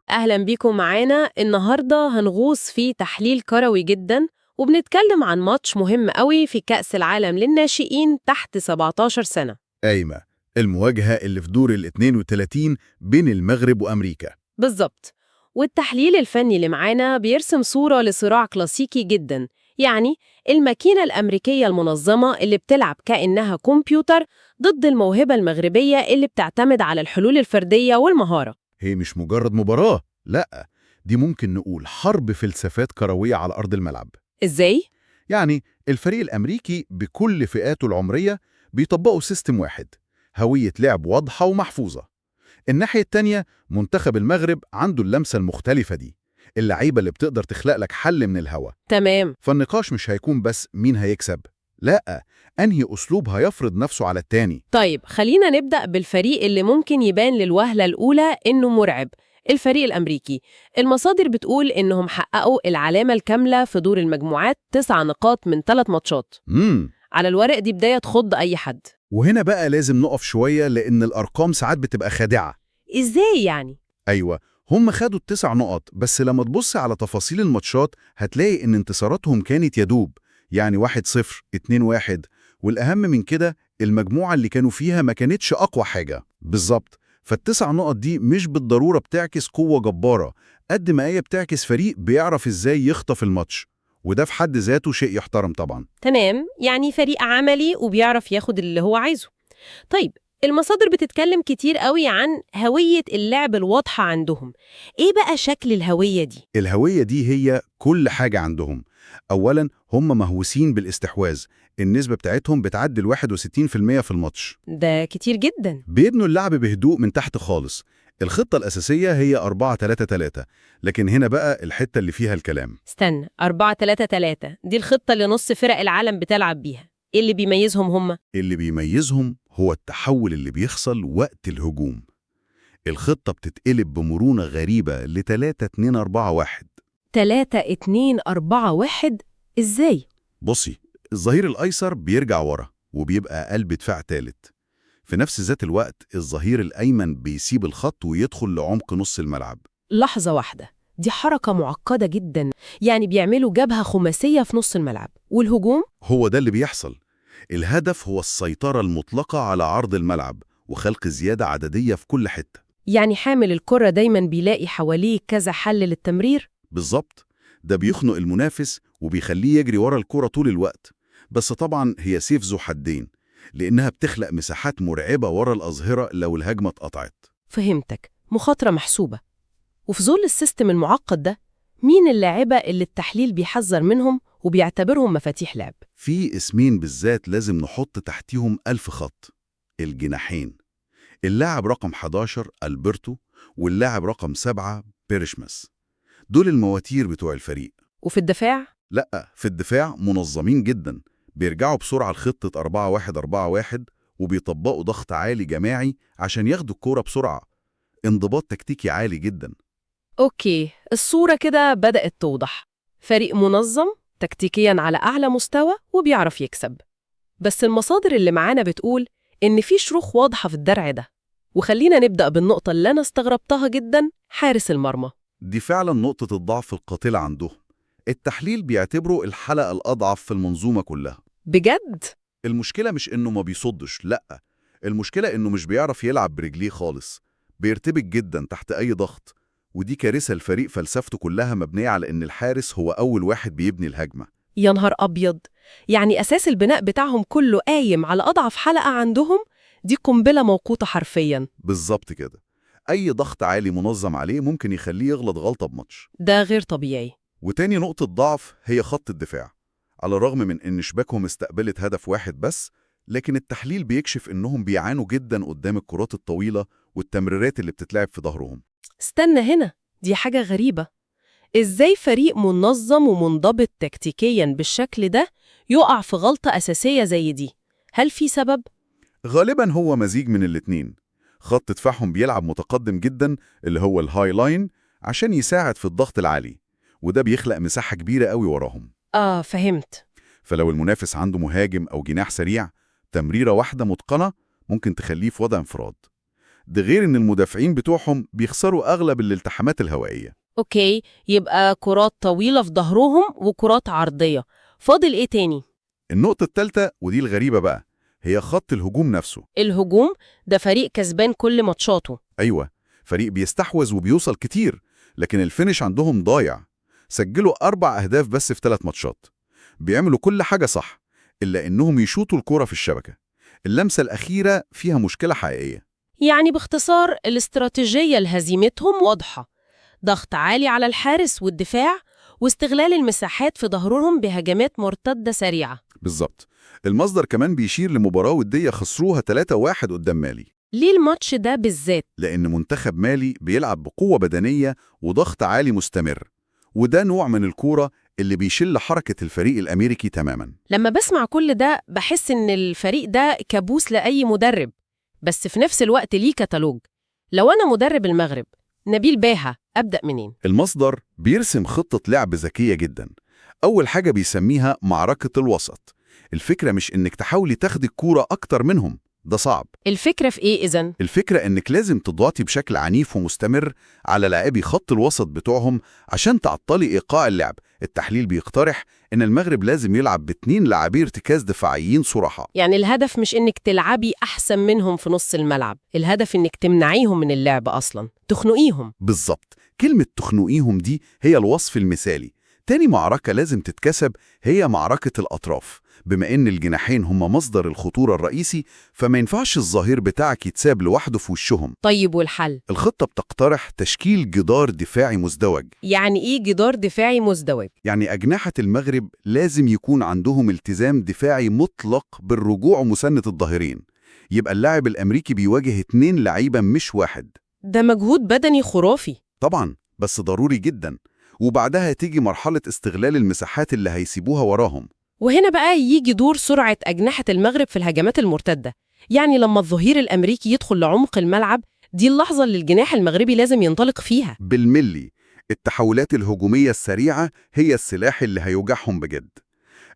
أهلا بيكم معانا. النهاردة هنغوص في تحليل كروي جدا، وبنتكلم عن ماتش مهم قوي في كأس العالم للناشئين تحت 17 سنة. أيمة، المواجهة اللي في دور ال 32 بين المغرب وأمريكا. بالظبط. والتحليل الفني اللي معانا بيرسم صورة لصراع كلاسيكي جدا، يعني الماكينة الأمريكية المنظمة اللي بتلعب كأنها كمبيوتر ضد الموهبة المغربية اللي بتعتمد على الحلول الفردية والمهارة. هي مش مجرد مباراة، لأ، دي ممكن نقول حرب فلسفات كروية على أرض الملعب. إزاي؟ يعني الفريق الأمريكي بكل فئاته العمرية بيطبقوا سيستم واحد، هوية لعب واضحة ومحفوظة. الناحية التانية منتخب المغرب عنده اللمسة المختلفة دي، اللعيبة اللي بتقدر تخلق لك حل من الهوا. تمام. فالنقاش مش هيكون بس مين هيكسب، لأ، أنهي أسلوب هيفرض نفسه على التاني. طيب خلينا نبدأ بالفريق اللي ممكن يبان للوهلة الأولى إنه مرعب، الفريق الأمريكي. المصادر بتقول إنهم حققوا العلامة الكاملة في دور المجموعات، 9 نقاط من 3 ماتشات. امم على الورق دي بداية تخض أي حد. وهنا بقى لازم نقف شوية لأن الأرقام ساعات بتبقى خادعة. إزاي يعني؟ أيوة، هم خدوا ال9 نقط، بس لما تبص على تفاصيل الماتشات هتلاقي إن انتصاراتهم كانت يدوب، يعني 1-0، 2-1، والأهم من كده المجموعة اللي كانوا فيها ما كانتش أقوى حاجة. بالظبط، فال9 نقط دي مش بالضرورة بتعكس قوة جبارة، قد ما هي بتعكس فريق بيعرف إزاي يخطف الماتش، وده في حد ذاته شيء يحترم طبعا. تمام، يعني فريق عملي وبيعرف ياخد اللي هو عايزه. طيب، المصادر بتتكلم كتير قوي عن هوية اللعب الواضحة عندهم. إيه بقى شكل الهوية دي؟ الهوية دي هي كل حاجة عندهم. أولاً هم مهووسين بالاستحواذ، النسبة بتاعتهم بتعدي 61% في الماتش. ده كتير جدا. بيبنوا اللعب بهدوء من تحت خالص. الخطة الأساسية هي 4-3-3، لكن هنا بقى الحتة اللي فيها الكلام. استنى، 4-3-3 دي الخطة اللي نص فرق العالم بتلعب بيها. إيه اللي بيميزهم هم؟ اللي بيميزهم هو التحول اللي بيحصل وقت الهجوم. الخطة بتتقلب بمرونة غريبة ل 3-2-4-1. 3-2-4-1؟ إزاي؟ بصي، الظهير الأيسر بيرجع ورا وبيبقى قلب دفاع تالت. في نفس ذات الوقت الظهير الأيمن بيسيب الخط ويدخل لعمق نص الملعب. لحظة واحدة، دي حركة معقدة جدا. يعني بيعملوا جبهة خماسية في نص الملعب، والهجوم؟ هو ده اللي بيحصل. الهدف هو السيطرة المطلقة على عرض الملعب وخلق زيادة عددية في كل حتة. يعني حامل الكرة دايما بيلاقي حواليه كذا حل للتمرير؟ بالظبط، ده بيخنق المنافس وبيخليه يجري ورا الكرة طول الوقت. بس طبعا هي سيف ذو حدين، لأنها بتخلق مساحات مرعبة ورا الأظهرة لو الهجمة اتقطعت. فهمتك، مخاطرة محسوبة. وفي ظل السيستم المعقد ده، مين اللاعبة اللي التحليل بيحذر منهم وبيعتبرهم مفاتيح لعب؟ في اسمين بالذات لازم نحط تحتيهم 1000 خط: الجناحين، اللاعب رقم 11 ألبرتو واللاعب رقم 7 بيرشماس. دول المواتير بتوع الفريق. وفي الدفاع؟ لأ، في الدفاع منظمين جدا، بيرجعوا بسرعة لخطة 4-1-4-1 وبيطبقوا ضغط عالي جماعي عشان ياخدوا الكورة بسرعة. انضباط تكتيكي عالي جدا. أوكي، الصورة كده بدأت توضح. فريق منظم تكتيكياً على أعلى مستوى وبيعرف يكسب. بس المصادر اللي معانا بتقول إن في شروخ واضحة في الدرع ده. وخلينا نبدأ بالنقطة اللي أنا استغربتها جداً، حارس المرمى. دي فعلا نقطة الضعف القاتلة عندهم. التحليل بيعتبره الحلقة الأضعف في المنظومة كلها. بجد؟ المشكلة مش إنه ما بيصدش، لأ، المشكلة إنه مش بيعرف يلعب برجليه خالص، بيرتبك جدا تحت أي ضغط. ودي كارثة. الفريق فلسفته كلها مبنية على إن الحارس هو أول واحد بيبني الهجمة. يا نهار أبيض! يعني أساس البناء بتاعهم كله قايم على أضعف حلقة عندهم؟ دي قنبلة موقوتة حرفياً. بالظبط كده. أي ضغط عالي منظم عليه ممكن يخليه يغلط غلطة بماتش. ده غير طبيعي. وتاني نقطة ضعف هي خط الدفاع. على الرغم من إن شباكهم استقبلت هدف واحد بس، لكن التحليل بيكشف إنهم بيعانوا جدا قدام الكرات الطويلة والتمريرات اللي بتتلعب في ظهرهم. استنى هنا، دي حاجة غريبة. إزاي فريق منظم ومنضبط تكتيكياً بالشكل ده يقع في غلطة أساسية زي دي؟ هل في سبب؟ غالبا هو مزيج من الاتنين. خط دفاعهم بيلعب متقدم جدا، اللي هو الهاي لاين، عشان يساعد في الضغط العالي، وده بيخلق مساحة كبيرة قوي وراهم. فهمت. فلو المنافس عنده مهاجم أو جناح سريع، تمريرة واحدة متقنة ممكن تخليه في وضع انفراد. ده غير إن المدافعين بتوعهم بيخسروا أغلب الالتحامات الهوائية. أوكي، يبقى كرات طويلة في ظهرهم وكرات عرضية. فاضل إيه تاني؟ النقطة التالتة ودي الغريبة بقى، هي خط الهجوم نفسه. الهجوم ده فريق كسبان كل ماتشاته. أيوة، فريق بيستحوذ وبيوصل كتير، لكن الفينش عندهم ضايع. سجلوا 4 أهداف بس في 3 ماتشات. بيعملوا كل حاجة صح، إلا إنهم يشوطوا الكرة في الشبكة. اللمسة الأخيرة فيها مشكلة حقيقية. يعني باختصار الاستراتيجية لهزيمتهم واضحة: ضغط عالي على الحارس والدفاع، واستغلال المساحات في ظهرهم بهجمات مرتدة سريعة. بالظبط. المصدر كمان بيشير لمباراة ودية خسروها 3-1 قدام مالي، ليه الماتش ده بالذات؟ لأن منتخب مالي بيلعب بقوة بدنية وضغط عالي مستمر، وده نوع من الكورة اللي بيشل حركة الفريق الأمريكي تماماً. لما بسمع كل ده بحس إن الفريق ده كابوس لأي مدرب، بس في نفس الوقت ليه كتالوج. لو أنا مدرب المغرب نبيل باها، أبدأ منين؟ المصدر بيرسم خطة لعب ذكية جدا. أول حاجة بيسميها معركة الوسط. الفكرة مش إنك تحاولي تاخدي الكورة أكتر منهم، ده صعب. الفكرة في إيه إذن؟ الفكرة إنك لازم تضغطي بشكل عنيف ومستمر على لاعبي خط الوسط بتوعهم عشان تعطلي إيقاع اللعب. التحليل بيقترح إن المغرب لازم يلعب ب2 لاعبي ارتكاز دفاعيين صراحة. يعني الهدف مش إنك تلعبي أحسن منهم في نص الملعب، الهدف إنك تمنعيهم من اللعب أصلاً، تخنقيهم. بالظبط، كلمة تخنقيهم دي هي الوصف المثالي. تاني معركة لازم تتكسب هي معركة الأطراف. بما إن الجناحين هم مصدر الخطورة الرئيسي، فما ينفعش الظهير بتاعك يتساب لوحده في وشهم. طيب والحل؟ الخطة بتقترح تشكيل جدار دفاعي مزدوج. يعني إيه جدار دفاعي مزدوج؟ يعني أجنحة المغرب لازم يكون عندهم التزام دفاعي مطلق بالرجوع مسنة الظهيرين. يبقى اللاعب الأمريكي بيواجه 2 لعيبة مش 1. ده مجهود بدني خرافي. طبعاً، بس ضروري جداً. وبعدها تيجي مرحلة استغلال المساحات اللي هيسيبوها وراهم. وهنا بقى يجي دور سرعة أجنحة المغرب في الهجمات المرتدة. يعني لما الظهير الأمريكي يدخل لعمق الملعب، دي اللحظة اللي الجناح المغربي لازم ينطلق فيها. بالملي، التحولات الهجومية السريعة هي السلاح اللي هيوجعهم بجد.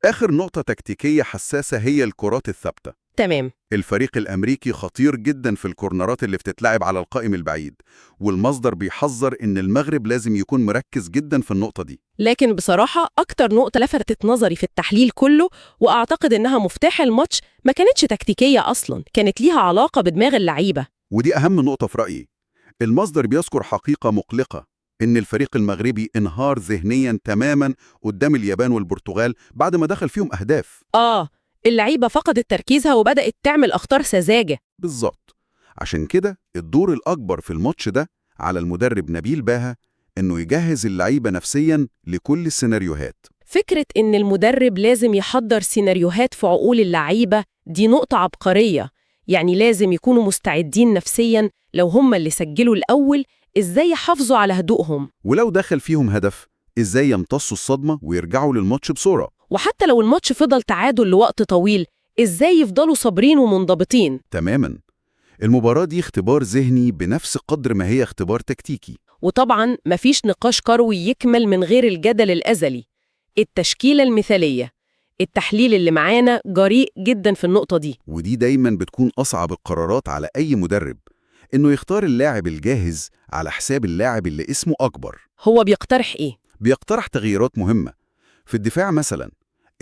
آخر نقطة تكتيكية حساسة هي الكرات الثابتة. تمام. الفريق الأمريكي خطير جداً في الكورنرات اللي بتتلعب على القائم البعيد، والمصدر بيحذر إن المغرب لازم يكون مركز جداً في النقطة دي. لكن بصراحة أكتر نقطة لفتت نظري في التحليل كله، وأعتقد إنها مفتاح الماتش، ما كانتش تكتيكية أصلاً، كانت ليها علاقة بدماغ اللعيبة. ودي أهم نقطة في رأيي. المصدر بيذكر حقيقة مقلقة، إن الفريق المغربي انهار ذهنياً تماماً قدام اليابان والبرتغال بعد ما دخل فيهم أهداف. اللعيبة فقدت تركيزها وبدأت تعمل أخطار سذاجة. بالظبط. عشان كده الدور الأكبر في الماتش ده على المدرب نبيل باها، إنه يجهز اللعيبة نفسياً لكل السيناريوهات. فكرة إن المدرب لازم يحضر سيناريوهات في عقول اللعيبة دي نقطة عبقرية. يعني لازم يكونوا مستعدين نفسياً لو هم اللي سجلوا الأول، إزاي يحافظوا على هدوءهم، ولو دخل فيهم هدف إزاي يمتصوا الصدمة ويرجعوا للماتش بسرعة. وحتى لو الماتش فضل تعادل لوقت طويل، إزاي يفضلوا صابرين ومنضبطين. تماماً. المباراة دي اختبار ذهني بنفس قدر ما هي اختبار تكتيكي. وطبعاً مفيش نقاش كروي يكمل من غير الجدل الأزلي: التشكيلة المثالية. التحليل اللي معانا جريء جداً في النقطة دي. ودي دايماً بتكون أصعب القرارات على أي مدرب، إنه يختار اللاعب الجاهز على حساب اللاعب اللي اسمه أكبر. هو بيقترح إيه؟ بيقترح تغييرات مهمة. في الدفاع مثلاً،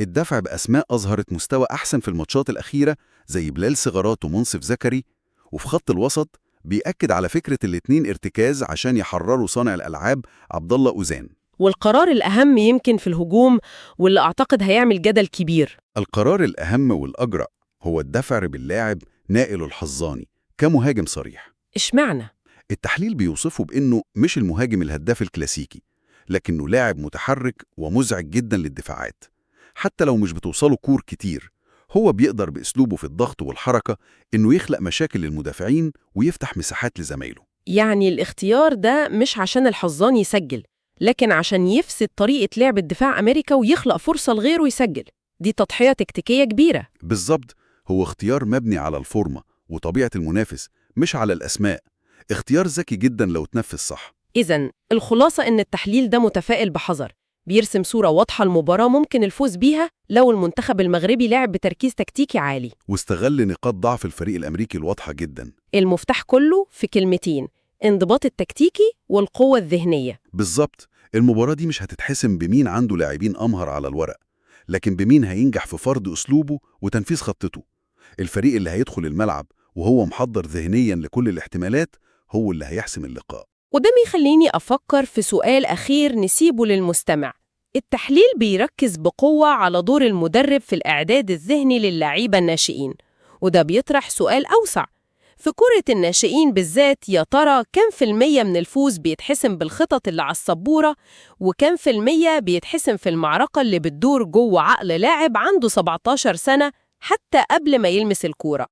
الدفع بأسماء أظهرت مستوى أحسن في الماتشات الأخيرة زي بلال سغرات ومنصف زكري. وفي خط الوسط بيأكد على فكرة الاتنين ارتكاز عشان يحرروا صانع الألعاب عبد الله أوزان. والقرار الأهم يمكن في الهجوم، واللي أعتقد هيعمل جدل كبير. القرار الأهم والأجرأ هو الدفع باللاعب نائل الحظاني كمهاجم صريح. إشمعنى؟ التحليل بيوصفه بأنه مش المهاجم الهداف الكلاسيكي، لكنه لاعب متحرك ومزعج جدا للدفاعات. حتى لو مش بتوصله كور كتير، هو بيقدر بأسلوبه في الضغط والحركة إنه يخلق مشاكل للمدافعين ويفتح مساحات لزمايله. يعني الاختيار ده مش عشان الحظان يسجل، لكن عشان يفسد طريقة لعب الدفاع أمريكا ويخلق فرصة لغيره يسجل. دي تضحية تكتيكية كبيرة. بالظبط، هو اختيار مبني على الفورمة وطبيعة المنافس مش على الأسماء. اختيار ذكي جدا لو تنفذ صح. إذن الخلاصة إن التحليل ده متفائل بحذر. بيرسم صورة واضحة المباراة ممكن الفوز بيها لو المنتخب المغربي لعب بتركيز تكتيكي عالي. واستغل نقاط ضعف الفريق الأمريكي الواضحة جدا. المفتاح كله في كلمتين: انضباط التكتيكي والقوة الذهنية. بالظبط، المباراة دي مش هتتحسم بمين عنده لاعبين أمهر على الورق، لكن بمين هينجح في فرض أسلوبه وتنفيذ خطته. الفريق اللي هيدخل الملعب وهو محضر ذهنيا لكل الاحتمالات هو اللي هيحسم اللقاء. وده بيخليني أفكر في سؤال أخير نسيبه للمستمع. التحليل بيركز بقوة على دور المدرب في الإعداد الذهني للاعيبة الناشئين، وده بيطرح سؤال أوسع. في كرة الناشئين بالذات، يا ترى كم في المية من الفوز بيتحسم بالخطط اللي على السبورة، وكم في المية بيتحسم في المعركة اللي بتدور جوه عقل لاعب عنده 17 سنة حتى قبل ما يلمس الكورة؟